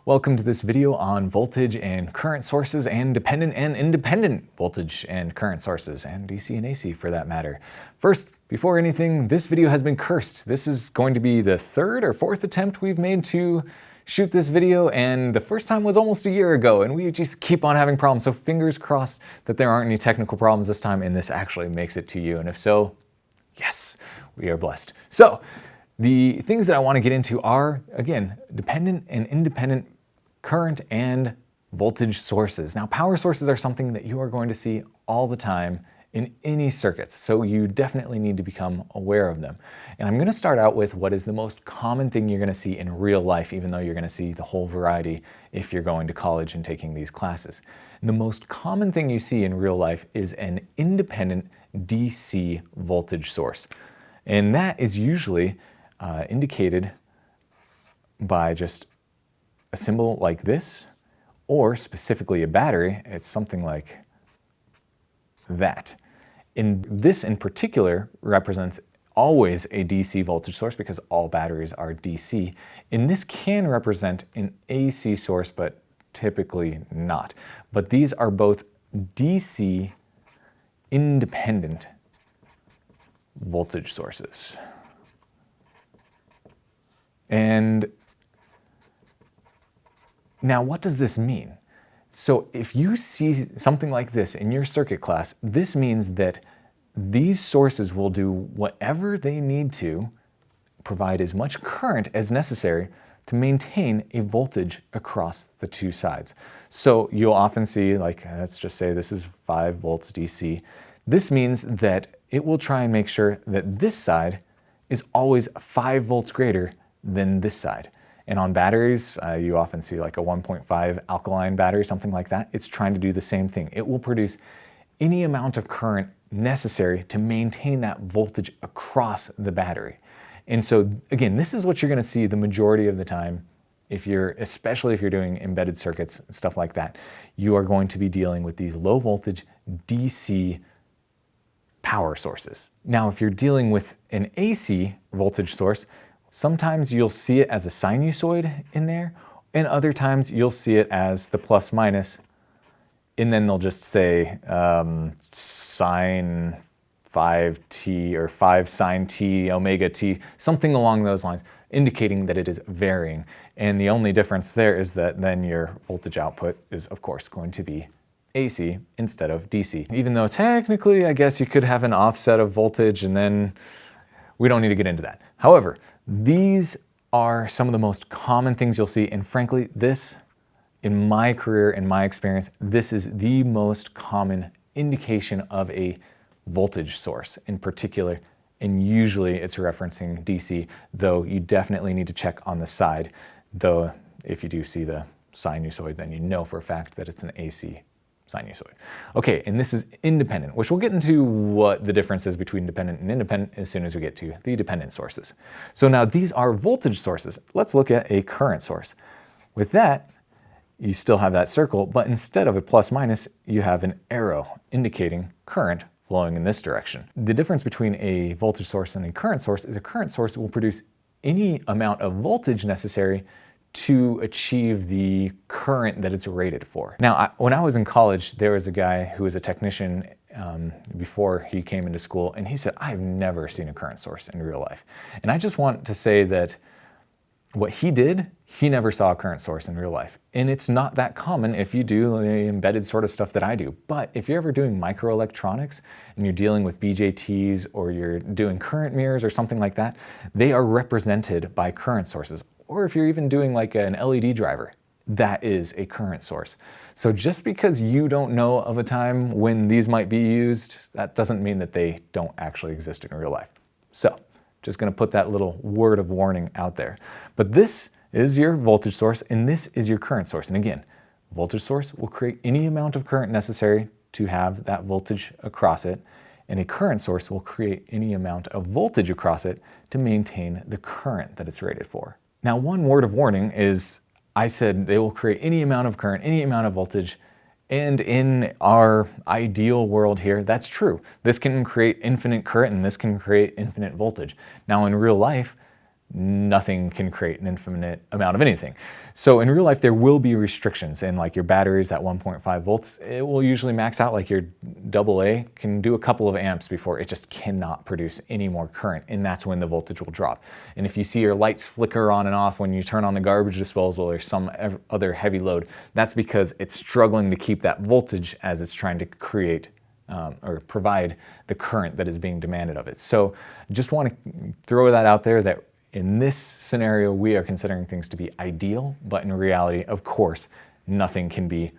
Welcome to this video on voltage and current sources and dependent and independent voltage and current sources, and DC and AC for that matter. First, before anything, this video has been cursed. This is going to be the third or fourth attempt we've made to shoot this video, and the first time was almost a year ago, and we just keep on having problems. So fingers crossed that there aren't any technical problems this time and this actually makes it to you. And if so, yes, we are blessed. So the things that I want to get into are, again, dependent and independent current and voltage sources. Now, power sources are something that you are going to see all the time in any circuits, so you definitely need to become aware of them. And I'm going to start out with what is the most common thing you're going to see in real life, even though you're going to see the whole variety if you're going to college and taking these classes. And the most common thing you see in real life is an independent DC voltage source. And that is usually indicated by just a symbol like this, or specifically a battery. It's something like that. This in particular represents always a DC voltage source because all batteries are DC. And this can represent an AC source, but typically not. But these are both DC independent voltage sources. And now, what does this mean? So if you see something like this in your circuit class, this means that these sources will do whatever they need to provide as much current as necessary to maintain a voltage across the two sides. So you'll often see, like, let's just say this is 5 volts DC. This means that it will try and make sure that this side is always 5 volts greater than this side. And on batteries, you often see like a 1.5 alkaline battery, something like that. It's trying to do the same thing. It will produce any amount of current necessary to maintain that voltage across the battery. And so again, this is what you're going to see the majority of the time especially if you're doing embedded circuits and stuff like that. You are going to be dealing with these low voltage DC power sources. Now, if you're dealing with an AC voltage source, sometimes you'll see it as a sinusoid in there, and other times you'll see it as the plus minus, and then they'll just say sine 5t or 5 sine t omega t, something along those lines, indicating that it is varying. And the only difference there is that then your voltage output is, of course, going to be AC instead of DC. Even though technically, I guess you could have an offset of voltage, and then we don't need to get into that. However, these are some of the most common things you'll see, and frankly, this, in my career, in my experience, this is the most common indication of a voltage source in particular, and usually it's referencing DC, though you definitely need to check on the side, though if you do see the sinusoid, then you know for a fact that it's an AC sinusoid. Okay, and this is independent, which we'll get into what the difference is between dependent and independent as soon as we get to the dependent sources. So now these are voltage sources. Let's look at a current source. With that, you still have that circle, but instead of a plus minus, you have an arrow indicating current flowing in this direction. The difference between a voltage source and a current source is a current source will produce any amount of voltage necessary to achieve the current that it's rated for. Now, when I was in college, there was a guy who was a technician before he came into school, and he said, I've never seen a current source in real life. And I just want to say that what he did, he never saw a current source in real life. And it's not that common if you do the embedded sort of stuff that I do. But if you're ever doing microelectronics and you're dealing with BJTs or you're doing current mirrors or something like that, they are represented by current sources. Or if you're even doing like an LED driver, that is a current source. So just because you don't know of a time when these might be used, that doesn't mean that they don't actually exist in real life. So just going to put that little word of warning out there. But this is your voltage source and this is your current source. And again, voltage source will create any amount of current necessary to have that voltage across it, and a current source will create any amount of voltage across it to maintain the current that it's rated for. Now, one word of warning is I said they will create any amount of current, any amount of voltage, and in our ideal world here, that's true. This can create infinite current and this can create infinite voltage. Now, in real life, nothing can create an infinite amount of anything. So in real life, there will be restrictions, and like your batteries at 1.5 volts, it will usually max out. Like your AA can do a couple of amps before it just cannot produce any more current, and that's when the voltage will drop. And if you see your lights flicker on and off when you turn on the garbage disposal or some other heavy load, that's because it's struggling to keep that voltage as it's trying to create or provide the current that is being demanded of it. So just want to throw that out there that in this scenario, we are considering things to be ideal, but in reality, of course, nothing can be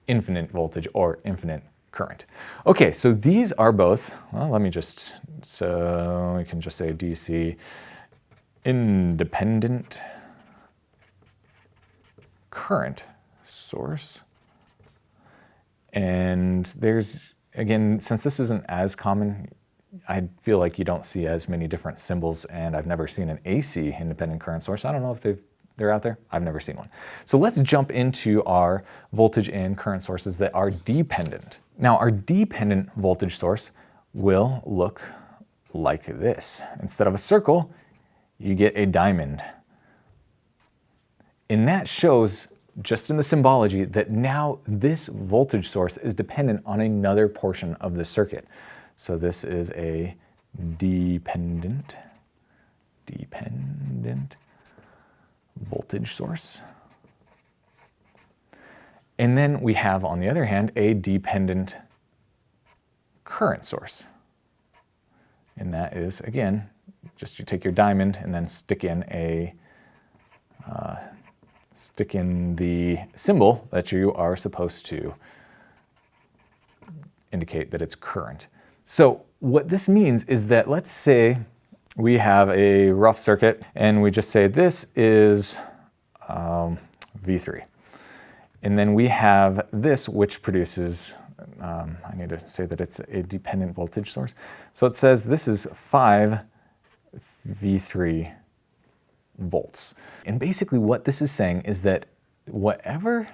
infinite voltage or infinite current. Okay, so these are both, well, let me just, so we can just say DC, independent current source. And there's, again, since this isn't as common, I feel like you don't see as many different symbols, and I've never seen an AC independent current source. I don't know if they're out there. I've never seen one. So let's jump into our voltage and current sources that are dependent. Now, our dependent voltage source will look like this. Instead of a circle, you get a diamond. And that shows, just in the symbology, that now this voltage source is dependent on another portion of the circuit. So this is a dependent voltage source. And then we have, on the other hand, a dependent current source. And that is, again, just you take your diamond and then stick in the symbol that you are supposed to indicate that it's current. So what this means is that, let's say we have a rough circuit and we just say this is V3. And then we have this, which produces, I need to say that it's a dependent voltage source. So it says this is 5 V3 volts. And basically what this is saying is that whatever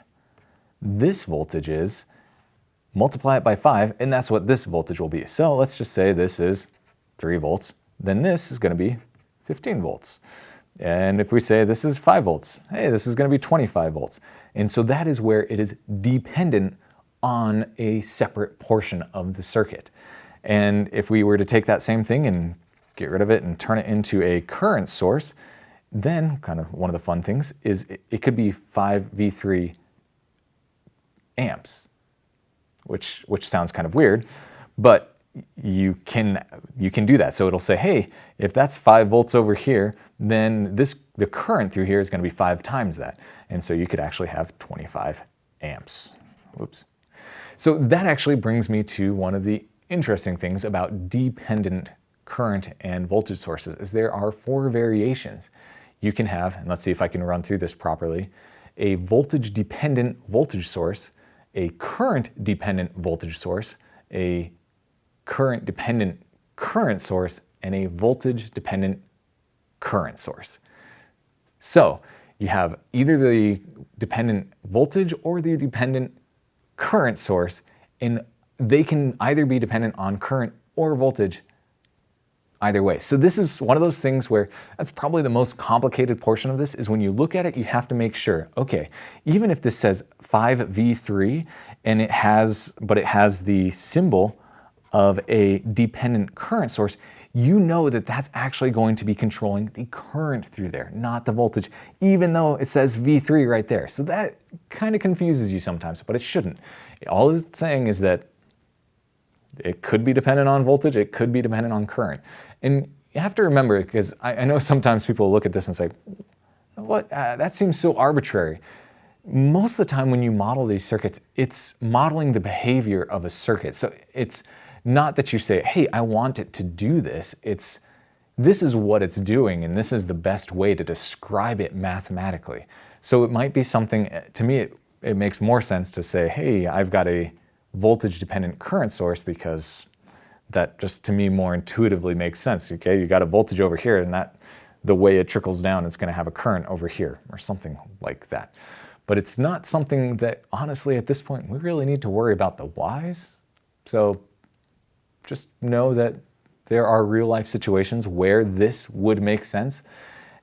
this voltage is, multiply it by 5, and that's what this voltage will be. So let's just say this is 3 volts, then this is going to be 15 volts. And if we say this is 5 volts, hey, this is going to be 25 volts. And so that is where it is dependent on a separate portion of the circuit. And if we were to take that same thing and get rid of it and turn it into a current source, then kind of one of the fun things is it could be 5 V3 amps. Which sounds kind of weird, but you can do that. So it'll say, hey, if that's 5 volts over here, then the current through here is going to be 5 times that. And so you could actually have 25 amps. Whoops. So that actually brings me to one of the interesting things about dependent current and voltage sources, is there are 4 variations. You can have, and let's see if I can run through this properly, a voltage dependent voltage source, a current dependent voltage source, a current dependent current source, and a voltage dependent current source. So you have either the dependent voltage or the dependent current source, and they can either be dependent on current or voltage either way. So this is one of those things where that's probably the most complicated portion of this, is when you look at it, you have to make sure, okay, even if this says 5V3 and it has the symbol of a dependent current source, you know that that's actually going to be controlling the current through there, not the voltage, even though it says V3 right there. So that kind of confuses you sometimes, but it shouldn't. All it's saying is that it could be dependent on voltage, it could be dependent on current. And you have to remember, because I know sometimes people look at this and say, what, that seems so arbitrary. Most of the time when you model these circuits, it's modeling the behavior of a circuit. So it's not that you say, hey, I want it to do this. This is what it's doing, and this is the best way to describe it mathematically. So it might be something, to me, it makes more sense to say, hey, I've got a voltage-dependent current source, because that just, to me, more intuitively makes sense. Okay, you got a voltage over here, and that, the way it trickles down, it's going to have a current over here, or something like that. But it's not something that, honestly, at this point, we really need to worry about the whys. So just know that there are real-life situations where this would make sense,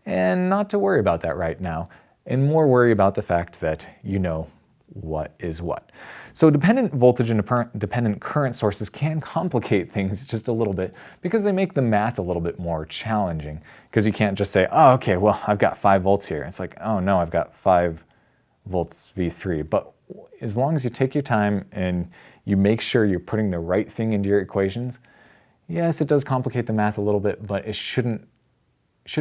and not to worry about that right now, and more worry about the fact that you know what is what. So dependent voltage and dependent current sources can complicate things just a little bit because they make the math a little bit more challenging, because you can't just say, oh, okay, well, I've got 5 volts here. It's like, oh no, I've got 5 volts V3. But as long as you take your time and you make sure you're putting the right thing into your equations, yes, it does complicate the math a little bit, but it shouldn't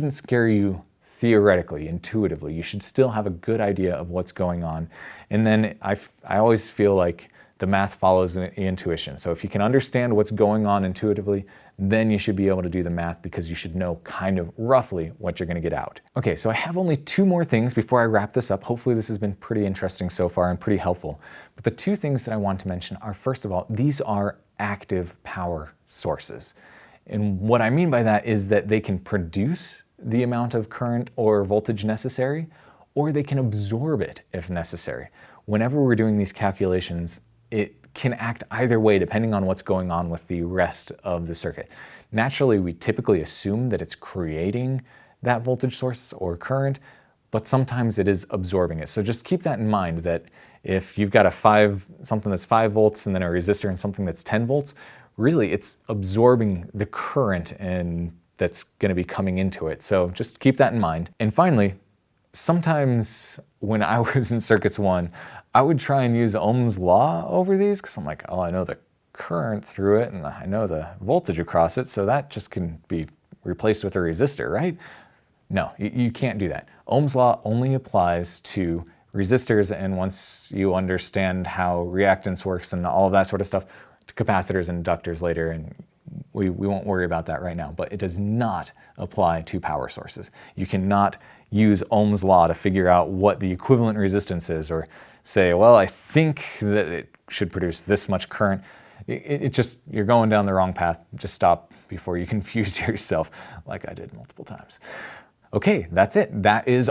scare you theoretically, intuitively. You should still have a good idea of what's going on. And then I always feel like the math follows the intuition. So if you can understand what's going on intuitively, then you should be able to do the math, because you should know kind of roughly what you're going to get out. Okay, so I have only 2 more things before I wrap this up. Hopefully this has been pretty interesting so far and pretty helpful. But the 2 things that I want to mention are, first of all, these are active power sources. And what I mean by that is that they can produce the amount of current or voltage necessary, or they can absorb it if necessary. Whenever we're doing these calculations, it can act either way depending on what's going on with the rest of the circuit. Naturally, we typically assume that it's creating that voltage source or current, but sometimes it is absorbing it. So just keep that in mind, that if you've got something that's 5 volts and then a resistor and something that's 10 volts, really it's absorbing the current and that's going to be coming into it. So just keep that in mind. And finally, sometimes when I was in Circuits 1, I would try and use Ohm's law over these, because I'm like, oh, I know the current through it and I know the voltage across it, so that just can be replaced with a resistor, right? No, you can't do that. Ohm's law only applies to resistors, and once you understand how reactance works and all of that sort of stuff, to capacitors and inductors later, and we won't worry about that right now, but it does not apply to power sources. You cannot use Ohm's law to figure out what the equivalent resistance is, or say, well, I think that it should produce this much current. You're going down the wrong path. Just stop before you confuse yourself, like I did multiple times. Okay, that's it. That's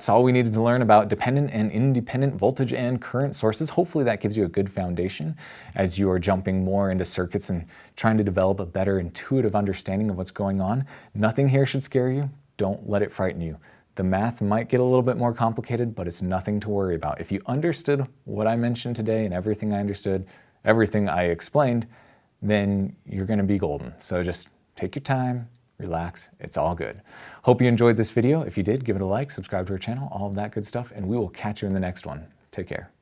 all we needed to learn about dependent and independent voltage and current sources. Hopefully that gives you a good foundation as you are jumping more into circuits and trying to develop a better intuitive understanding of what's going on. Nothing here should scare you. Don't let it frighten you. The math might get a little bit more complicated, but it's nothing to worry about. If you understood what I mentioned today and everything I understood, everything I explained, then you're going to be golden. So just take your time, relax, it's all good. Hope you enjoyed this video. If you did, give it a like, subscribe to our channel, all of that good stuff, and we will catch you in the next one. Take care.